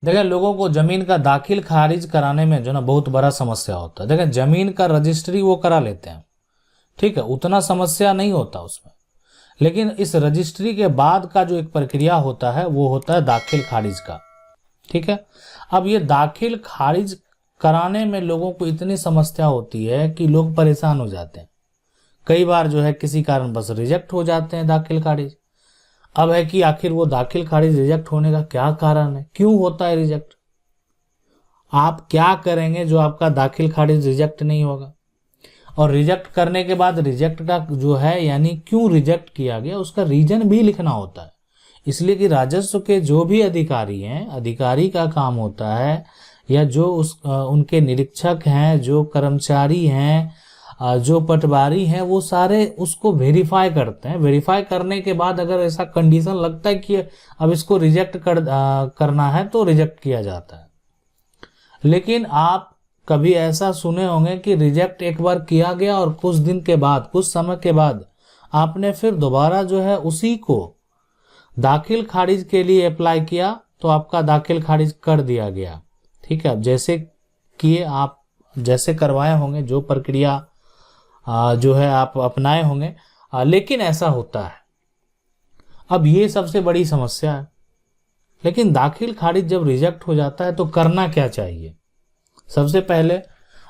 देखें, लोगों को जमीन का दाखिल खारिज कराने में जो ना बहुत बड़ा समस्या होता है। देखें, जमीन का रजिस्ट्री वो करा लेते हैं, ठीक है, उतना समस्या नहीं होता उसमें, लेकिन इस रजिस्ट्री के बाद का जो एक प्रक्रिया होता है वो होता है दाखिल खारिज का, ठीक है। अब ये दाखिल खारिज कराने में लोगों को इतनी समस्या होती है कि लोग परेशान हो जाते हैं। कई बार जो है किसी कारण बस रिजेक्ट हो जाते हैं दाखिल खारिज। अब है कि आखिर वो दाखिल खारिज रिजेक्ट होने का क्या कारण है, क्यों होता है रिजेक्ट, आप क्या करेंगे जो आपका दाखिल खारिज रिजेक्ट नहीं होगा, और रिजेक्ट करने के बाद रिजेक्ट का जो है यानी क्यों रिजेक्ट किया गया उसका रीजन भी लिखना होता है। इसलिए कि राजस्व के जो भी अधिकारी हैं, अधिकारी का काम होता है, या जो उनके निरीक्षक हैं, जो कर्मचारी हैं, जो पटवारी हैं, वो सारे उसको वेरीफाई करते हैं। वेरीफाई करने के बाद अगर ऐसा कंडीशन लगता है कि अब इसको रिजेक्ट करना है तो रिजेक्ट किया जाता है। लेकिन आप कभी ऐसा सुने होंगे कि रिजेक्ट एक बार किया गया और कुछ दिन के बाद, कुछ समय के बाद आपने फिर दोबारा जो है उसी को दाखिल खारिज के लिए अप्लाई किया तो आपका दाखिल खारिज कर दिया गया, ठीक है। अब जैसे किए आप, जैसे करवाए होंगे, जो प्रक्रिया जो है आप अपनाए होंगे, लेकिन ऐसा होता है। अब ये सबसे बड़ी समस्या है। लेकिन दाखिल खारिज जब रिजेक्ट हो जाता है तो करना क्या चाहिए? सबसे पहले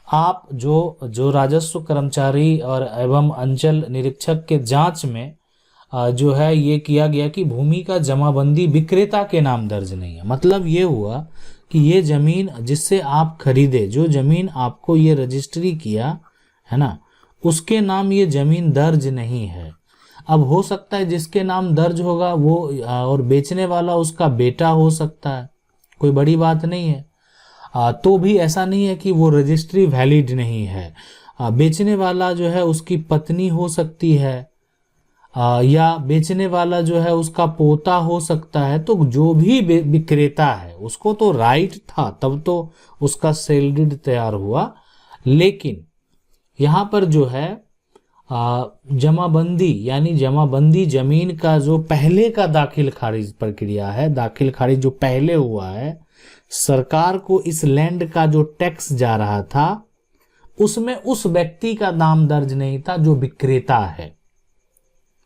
आप जो राजस्व कर्मचारी और एवं अंचल निरीक्षक के जांच में जो है ये किया गया कि भूमि का जमाबंदी विक्रेता के नाम दर्ज नहीं है। मतलब ये हुआ कि ये जमीन जिससे आप खरीदे, जो जमीन आपको ये रजिस्ट्री किया है ना, उसके नाम ये जमीन दर्ज नहीं है। अब हो सकता है जिसके नाम दर्ज होगा वो और बेचने वाला उसका बेटा हो सकता है, कोई बड़ी बात नहीं है। तो भी ऐसा नहीं है कि वो रजिस्ट्री वैलिड नहीं है। बेचने वाला जो है उसकी पत्नी हो सकती है, या बेचने वाला जो है उसका पोता हो सकता है। तो जो भी विक्रेता है उसको तो राइट था, तब तो उसका सेल डीड तैयार हुआ। लेकिन यहाँ पर जो है जमाबंदी यानी जमाबंदी जमीन का जो पहले का दाखिल खारिज प्रक्रिया है, दाखिल खारिज जो पहले हुआ है, सरकार को इस लैंड का जो टैक्स जा रहा था उसमें उस व्यक्ति का नाम दर्ज नहीं था जो विक्रेता है।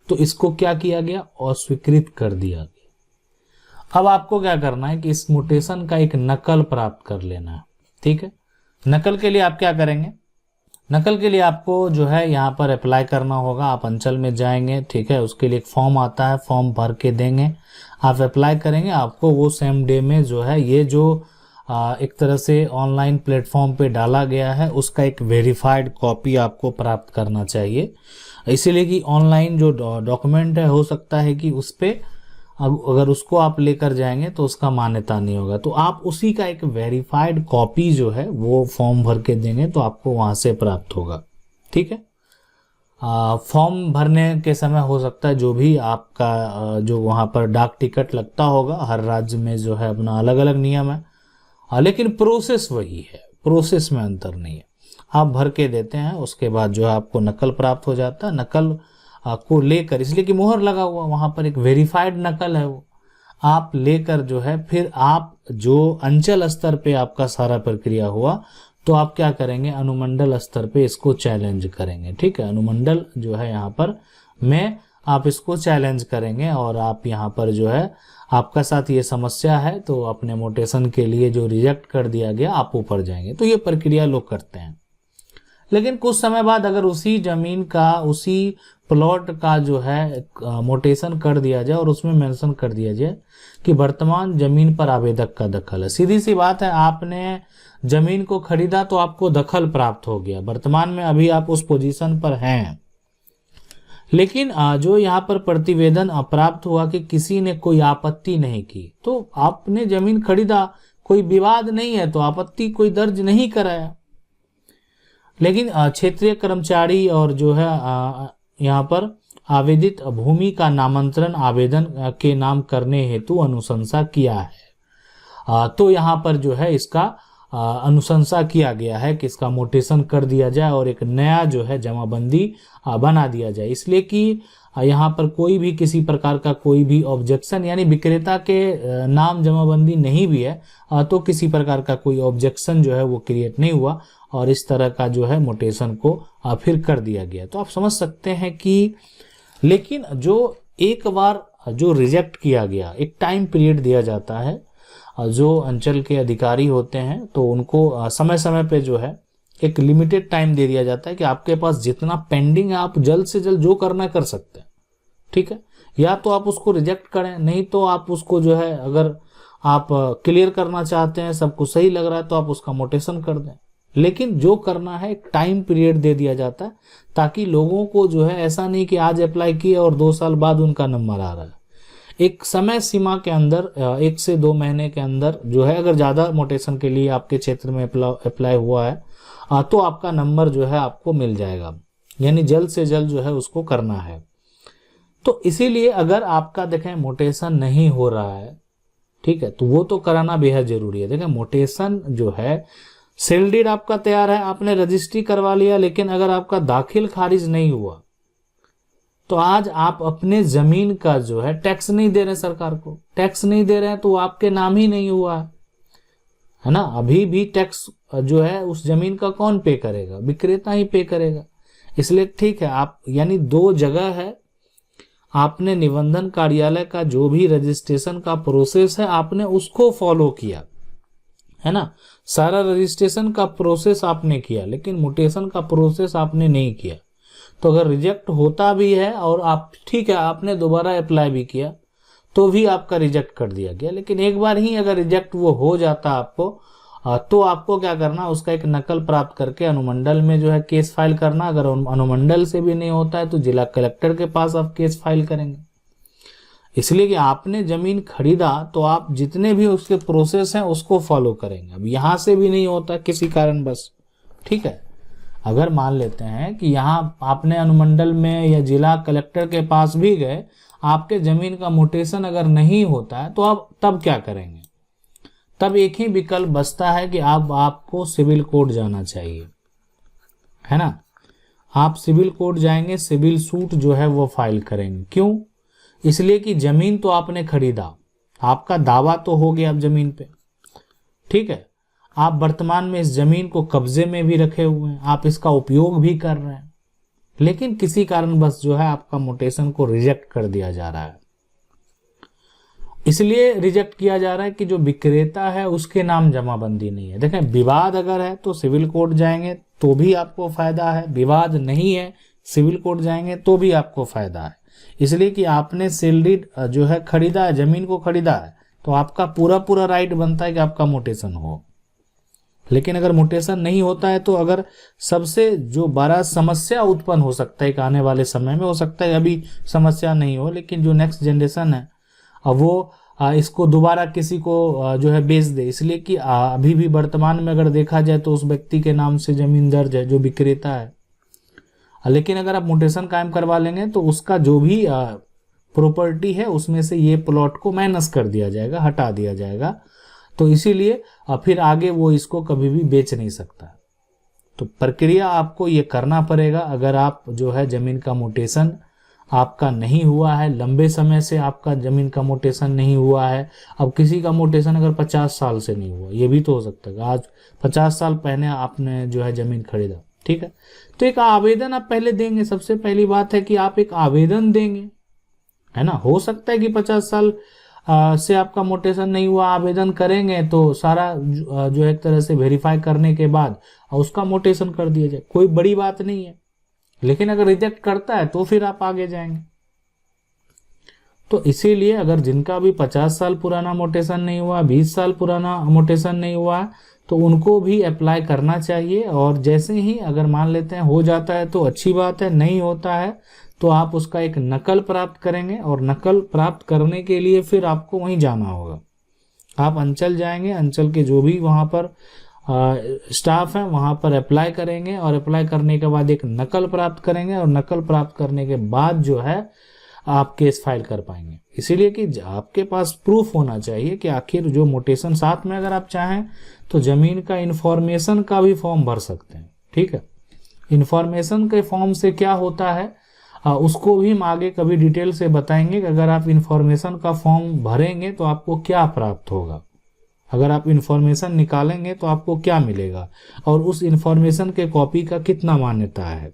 तो इसको क्या किया गया? अस्वीकृत कर दिया गया। अब आपको क्या करना है कि इस म्यूटेशन का एक नकल प्राप्त कर लेना है, ठीक है। नकल के लिए आप क्या करेंगे? नकल के लिए आपको जो है यहाँ पर अप्लाई करना होगा। आप अंचल में जाएंगे, ठीक है, उसके लिए एक फॉर्म आता है, फॉर्म भर के देंगे, आप अप्लाई करेंगे। आपको वो सेम डे में जो है ये जो एक तरह से ऑनलाइन प्लेटफॉर्म पे डाला गया है उसका एक वेरीफाइड कॉपी आपको प्राप्त करना चाहिए। इसीलिए कि ऑनलाइन जो डॉक्यूमेंट है हो सकता है कि उस पर अगर उसको आप लेकर जाएंगे तो उसका मान्यता नहीं होगा। तो आप उसी का एक वेरीफाइड कॉपी जो है वो फॉर्म भर के देंगे तो आपको वहां से प्राप्त होगा, ठीक है। फॉर्म भरने के समय हो सकता है जो भी आपका जो वहां पर डाक टिकट लगता होगा, हर राज्य में जो है अपना अलग अलग नियम है, लेकिन प्रोसेस वही है, प्रोसेस में अंतर नहीं है। आप भर के देते हैं, उसके बाद जो है आपको नकल प्राप्त हो जाता है। नकल को लेकर, इसलिए कि मोहर लगा हुआ वहां पर, एक वेरीफाइड नकल है, वो आप लेकर जो है फिर आप जो अंचल स्तर पे आपका सारा प्रक्रिया हुआ तो आप क्या करेंगे? अनुमंडल स्तर पे इसको चैलेंज करेंगे, ठीक है। अनुमंडल जो है यहाँ पर में आप इसको चैलेंज करेंगे और आप यहाँ पर जो है आपका साथ ये समस्या है तो अपने मोटेशन के लिए जो रिजेक्ट कर दिया गया आप ऊपर जाएंगे। तो ये प्रक्रिया लोग करते हैं। लेकिन कुछ समय बाद अगर उसी जमीन का, उसी प्लॉट का जो है मोटेशन कर दिया जाए और उसमें मेंशन कर दिया जाए कि वर्तमान जमीन पर आवेदक का दखल है। सीधी सी बात है, आपने जमीन को खरीदा तो आपको दखल प्राप्त हो गया, वर्तमान में अभी आप उस पोजीशन पर हैं। लेकिन जो यहाँ पर प्रतिवेदन प्राप्त हुआ कि किसी ने कोई आपत्ति नहीं की, तो आपने जमीन खरीदा, कोई विवाद नहीं है तो आपत्ति कोई दर्ज नहीं कराया। लेकिन क्षेत्रीय कर्मचारी और जो है यहाँ पर आवेदित भूमि का नामांतरण आवेदन के नाम करने हेतु अनुशंसा किया है, तो यहाँ पर जो है इसका अनुशंसा किया गया है कि इसका मोटेशन कर दिया जाए और एक नया जो है जमाबंदी बना दिया जाए, इसलिए कि यहाँ पर कोई भी किसी प्रकार का कोई भी ऑब्जेक्शन, यानी विक्रेता के नाम जमाबंदी नहीं भी है तो किसी प्रकार का कोई ऑब्जेक्शन जो है वो क्रिएट नहीं हुआ और इस तरह का जो है मोटेशन को फिर कर दिया गया। तो आप समझ सकते हैं कि लेकिन जो एक बार जो रिजेक्ट किया गया, एक टाइम पीरियड दिया जाता है, जो अंचल के अधिकारी होते हैं तो उनको समय समय पे जो है एक लिमिटेड टाइम दे दिया जाता है कि आपके पास जितना पेंडिंग है आप जल्द से जल्द जो करना कर सकते हैं, ठीक है। या तो आप उसको रिजेक्ट करें, नहीं तो आप उसको जो है अगर आप क्लियर करना चाहते हैं, सब कुछ सही लग रहा है तो आप उसका मोटेशन कर दें, लेकिन जो करना है एक टाइम पीरियड दे दिया जाता है ताकि लोगों को जो है ऐसा नहीं कि आज अप्लाई किया और 2 साल बाद उनका नंबर आ रहा है। एक समय सीमा के अंदर 1 से 2 महीने के अंदर जो है अगर ज़्यादा मोटेशन के लिए आपके क्षेत्र में अप्लाई हुआ है तो आपका नंबर जो है आपको मिल जाएगा, यानी जल्द से जल्द जो है उसको करना है। तो इसीलिए अगर आपका देखें मोटेशन नहीं हो रहा है, ठीक है, तो वो तो कराना बेहद जरूरी है। देखें मोटेशन जो है, सेल डीड आपका तैयार है, आपने रजिस्ट्री करवा लिया, लेकिन अगर आपका दाखिल खारिज नहीं हुआ तो आज आप अपने जमीन का जो है टैक्स नहीं दे रहे, सरकार को टैक्स नहीं दे रहे हैं तो आपके नाम ही नहीं हुआ है ना। अभी भी टैक्स जो है उस जमीन का कौन पे करेगा? विक्रेता ही पे करेगा। इसलिए ठीक है, आप यानी 2 जगह है, आपने निबंधन कार्यालय का जो भी रजिस्ट्रेशन का प्रोसेस है आपने उसको फॉलो किया है ना, सारा रजिस्ट्रेशन का प्रोसेस आपने किया, लेकिन मोटेशन का प्रोसेस आपने नहीं किया। तो अगर रिजेक्ट होता भी है और आप ठीक है आपने दोबारा अप्लाई भी किया तो भी आपका रिजेक्ट कर दिया गया, लेकिन एक बार ही अगर रिजेक्ट वो हो जाता आपको तो आपको क्या करना, उसका एक नकल प्राप्त करके अनुमंडल में जो है केस फाइल करना। अगर अनुमंडल से भी नहीं होता है तो जिला कलेक्टर के पास आप केस फाइल करेंगे। इसलिए कि आपने जमीन खरीदा तो आप जितने भी उसके प्रोसेस हैं उसको फॉलो करेंगे। अब यहां से भी नहीं होता किसी कारण बस, ठीक है, अगर मान लेते हैं कि यहाँ आपने अनुमंडल में या जिला कलेक्टर के पास भी गए, आपके जमीन का मोटेशन अगर नहीं होता है तो आप तब क्या करेंगे? तब एक ही विकल्प बचता है कि आपको सिविल कोर्ट जाना चाहिए, है ना। आप सिविल कोर्ट जाएंगे, सिविल सूट जो है वो फाइल करेंगे। क्यों? इसलिए कि जमीन तो आपने खरीदा, आपका दावा तो हो गया अब जमीन पे, ठीक है, आप वर्तमान में इस जमीन को कब्जे में भी रखे हुए हैं, आप इसका उपयोग भी कर रहे हैं, लेकिन किसी कारणवश जो है आपका मोटेशन को रिजेक्ट कर दिया जा रहा है। इसलिए रिजेक्ट किया जा रहा है कि जो विक्रेता है उसके नाम जमाबंदी नहीं है। देखें, विवाद अगर है तो सिविल कोर्ट जाएंगे तो भी आपको फायदा है, विवाद नहीं है सिविल कोर्ट जाएंगे तो भी आपको फायदा है। इसलिए कि आपने सेल डीड जो है खरीदा है, जमीन को खरीदा है, तो आपका पूरा राइट बनता है कि आपका मोटेशन हो। लेकिन अगर मोटेशन नहीं होता है तो अगर सबसे जो बड़ा समस्या उत्पन्न हो सकता है कि आने वाले समय में, हो सकता है अभी समस्या नहीं हो, लेकिन जो नेक्स्ट जनरेशन है अब वो इसको दोबारा किसी को जो है बेच दे। इसलिए कि अभी भी वर्तमान में अगर देखा जाए तो उस व्यक्ति के नाम से जमीन दर्ज है जो विक्रेता है, लेकिन अगर आप मोटेशन कायम करवा लेंगे तो उसका जो भी प्रॉपर्टी है उसमें से ये प्लॉट को माइनस कर दिया जाएगा, हटा दिया जाएगा। तो इसीलिए फिर आगे वो इसको कभी भी बेच नहीं सकता। तो प्रक्रिया आपको ये करना पड़ेगा। अगर आप जो है जमीन का मोटेशन आपका नहीं हुआ है, लंबे समय से आपका जमीन का मोटेशन नहीं हुआ है, अब किसी का मोटेशन अगर 50 साल से नहीं हुआ, ये भी तो हो सकता है, आज 50 साल पहले आपने जो है जमीन खरीदा, ठीक है, तो एक आवेदन आप पहले देंगे। सबसे पहली बात है कि आप एक आवेदन देंगे, है ना। हो सकता है कि 50 साल से आपका मोटेशन नहीं हुआ, आवेदन करेंगे तो सारा जो एक तरह से वेरीफाई करने के बाद उसका मोटेशन कर दिया जाए, कोई बड़ी बात नहीं है। लेकिन अगर रिजेक्ट करता है तो फिर आप आगे जाएंगे। तो इसीलिए अगर जिनका भी 50 साल पुराना मोटेशन नहीं हुआ, 20 साल पुराना मोटेशन नहीं हुआ, तो उनको भी अप्लाई करना चाहिए। और जैसे ही अगर मान लेते हैं हो जाता है तो अच्छी बात है, नहीं होता है तो आप उसका एक नकल प्राप्त करेंगे, और नकल प्राप्त करने के लिए फिर आपको वहीं जाना होगा। आप अंचल जाएंगे, अंचल के जो भी वहाँ पर स्टाफ है वहाँ पर अप्लाई करेंगे, और अप्लाई करने के बाद एक नकल प्राप्त करेंगे, और नकल प्राप्त करने के बाद जो है आप केस फाइल कर पाएंगे। इसीलिए कि आपके पास प्रूफ होना चाहिए कि आखिर जो मोटेशन, साथ में अगर आप चाहें तो जमीन का इंफॉर्मेशन का भी फॉर्म भर सकते हैं। ठीक है, इंफॉर्मेशन के फॉर्म से क्या होता है उसको भी हम आगे कभी डिटेल से बताएंगे कि अगर आप इंफॉर्मेशन का फॉर्म भरेंगे तो आपको क्या प्राप्त होगा, अगर आप इंफॉर्मेशन निकालेंगे तो आपको क्या मिलेगा, और उस इंफॉर्मेशन के कॉपी का कितना मान्यता है।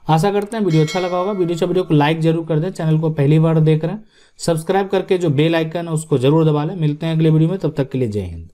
आशा करते हैं वीडियो अच्छा लगा होगा। वीडियो को लाइक जरूर कर दें। चैनल को पहली बार देख रहे हैं, सब्सक्राइब करके जो बेल आइकन है उसको जरूर दबा लें। मिलते हैं अगले वीडियो में, तब तक के लिए जय हिंद।